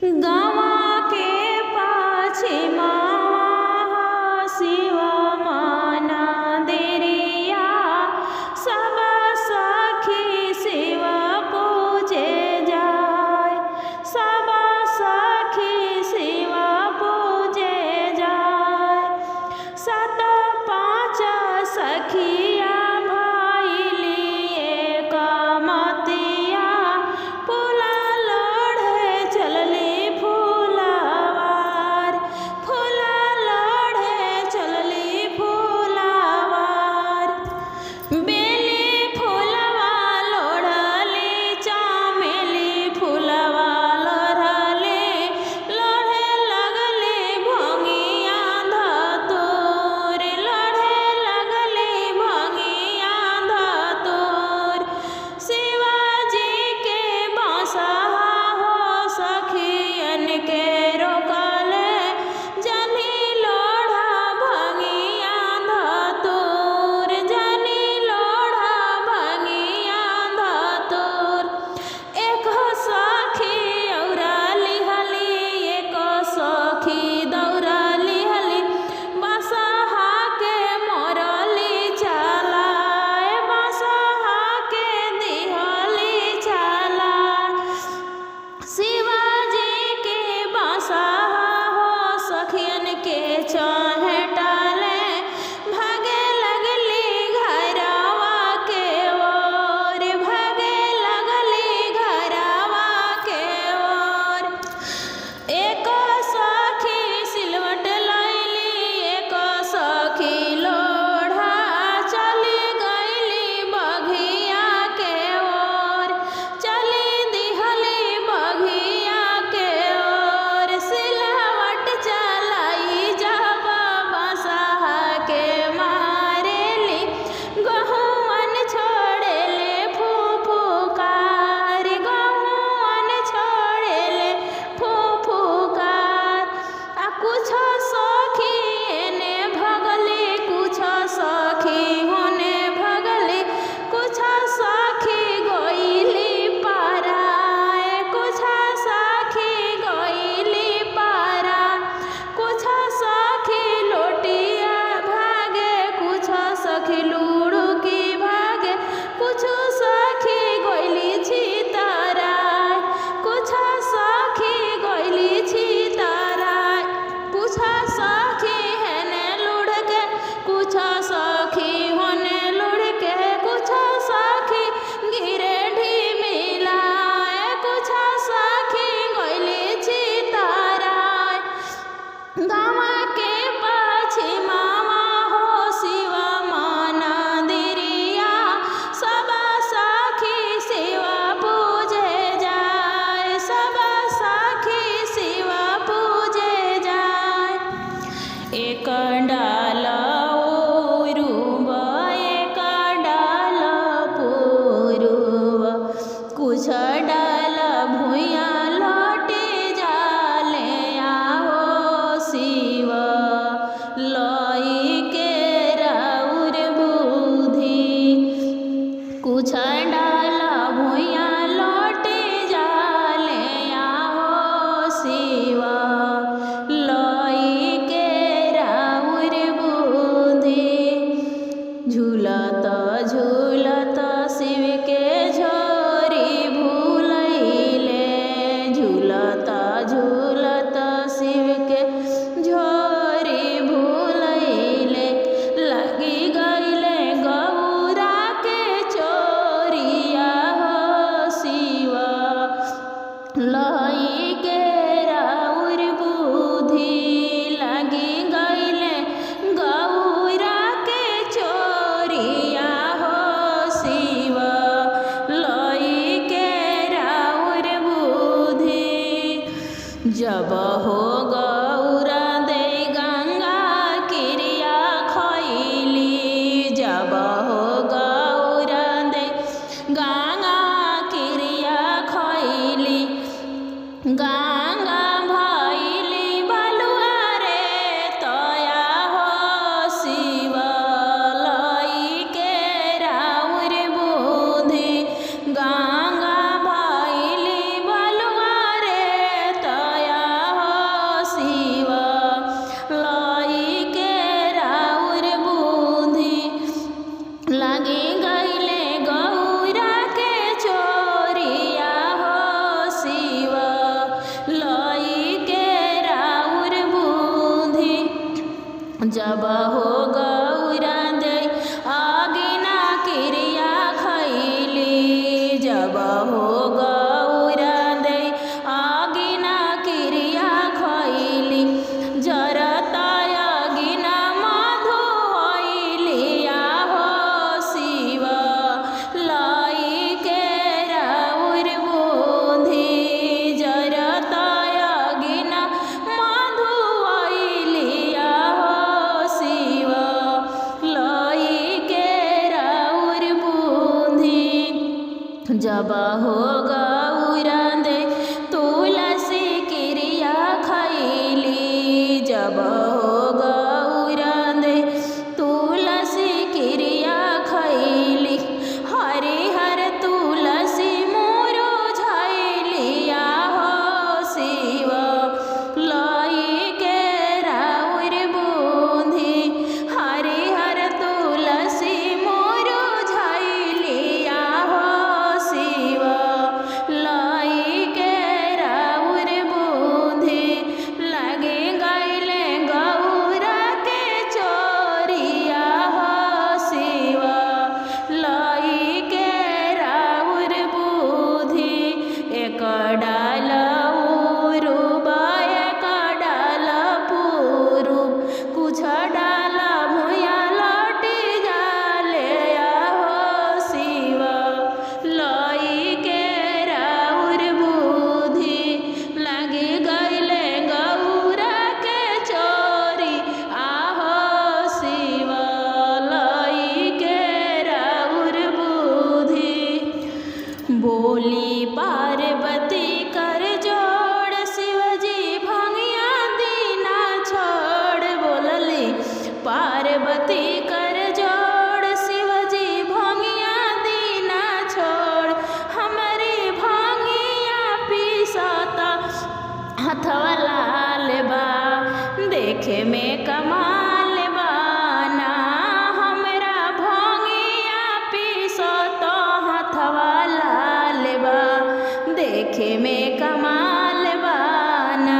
गावा के पाछे मावा शिव माना देरिया सब सखी शिव पूजे जाय सब सखी शिव पूजे जाय सत पाँच सखिया जब हो गौरा दे गंगा क्रिया खैली जब हो गौरा दे गंगा क्रिया खैली गंगा भैली बलुआ रे तया हो शिव लई के राउर बुद्धि गंगा भैली बलुआ रे तया हथवा लाल बा देखे में कमाल बाना हमरा भंगिया पीसो तो हथवा लाल बा देखे में कमाल बाना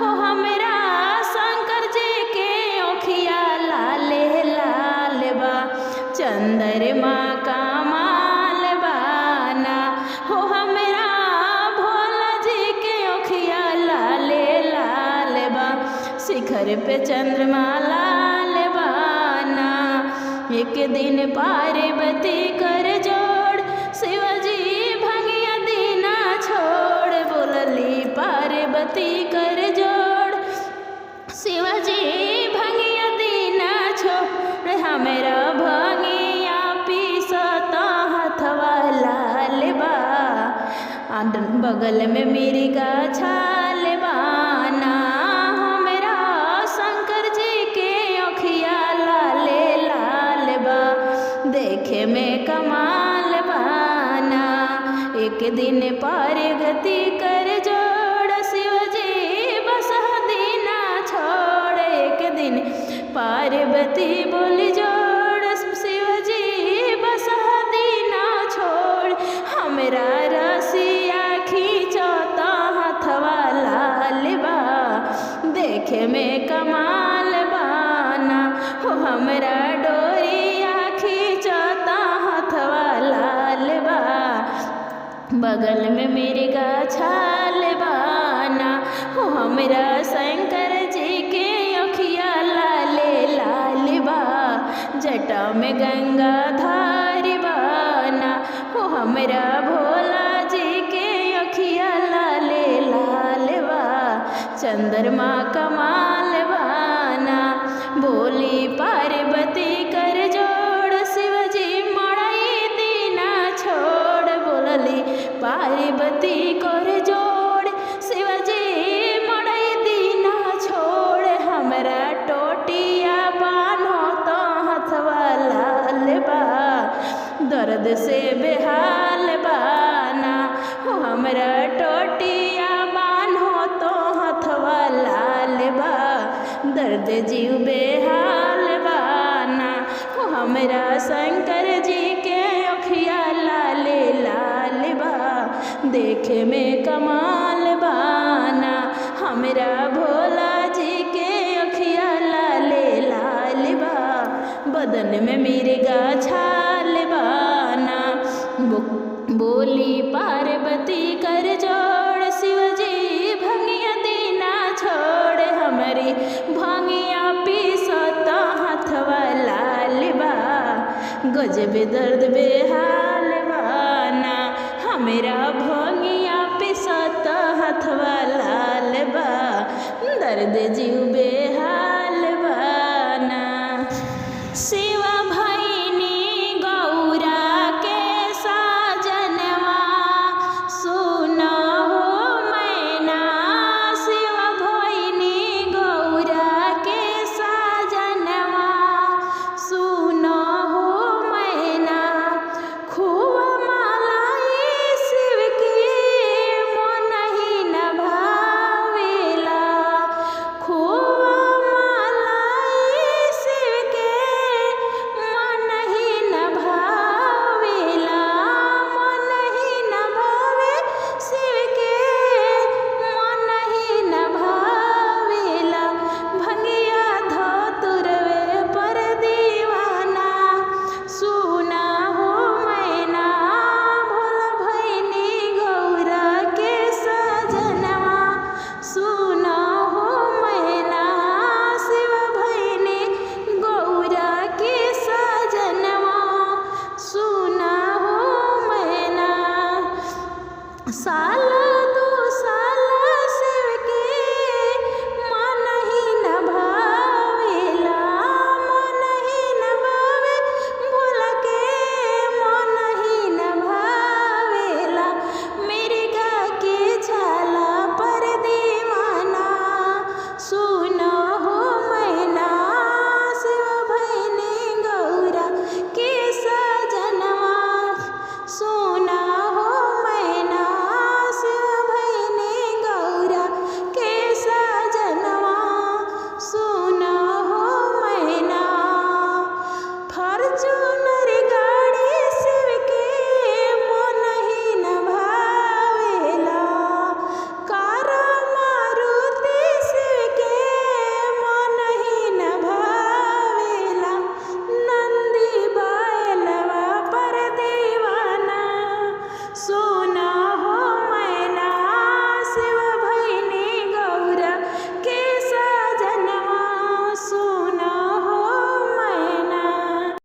हो हमरा शंकर जी के ओखिया लाले लाल बा चंद्रमा कमाल बाना हो हमरा भोला जी के ओखिया लाले लाल बा शिखर पे चंद्रमा लाल बाना एक दिन पार्वती कर जोड़ शिवजी भंगिया दीना छोड़ बोलली पार्वती कर जोड़ शिवजी भंगिया दीना छोड़ हमरा भंगिया पीसता हथवा लाल बा बगल में मिर्गा छाल बाना हमरा शंकर जी के ओखिया लाले लाल बा देखे में कमाल बाना एक दिन पार्वती कर जोड़ शिवजी बस दीना छोड़ एक दिन पार्वती बोल जोड़ शिवजी बस दीना छोड़ हमरा रसिया खींचता हथवा लाल बा देखे में कमाल बाना हो हमरा डोरिया खींचता हथवा लाल बा बगल में मिर्गा छाल बाना हो हमरा शंकर जी के ओखिया लाले लाल बा जटा में गंगा धार बाना हो हमरा भोला जी के ओखिया लाले लाल बा चंद्रमा कमाल बाना बोली पार्वती कर जोड़ शिवजी मड़ई दीना छोड़ बोलली पार्वती कर जोड़ शिवजी मड़ई दीना छोड़ हमरा टोटिया बान्हो तो हथवा लाल बा दर्द से बेहाल बाना हो हमरा टोटिया बान्हो तो हथवा लाल बा दर्द जीव बेहाल बाना हो हमरा शंकर जी के ओखिया लाले लाल बा देखे में कमाल बाना हमरा भोला जी के ओखिया लाले लाल बा बदन में मिर्गा छाल बाना बोली पार्वती कर जोड़ शिवजी भंगिया दीना छोड़ हमारी भंगिया पीसता हथवा लाल बा गजब दर्द बेहाल बाना हमरा भंगिया पीसता हथवा लाल बा दर्द जीव बे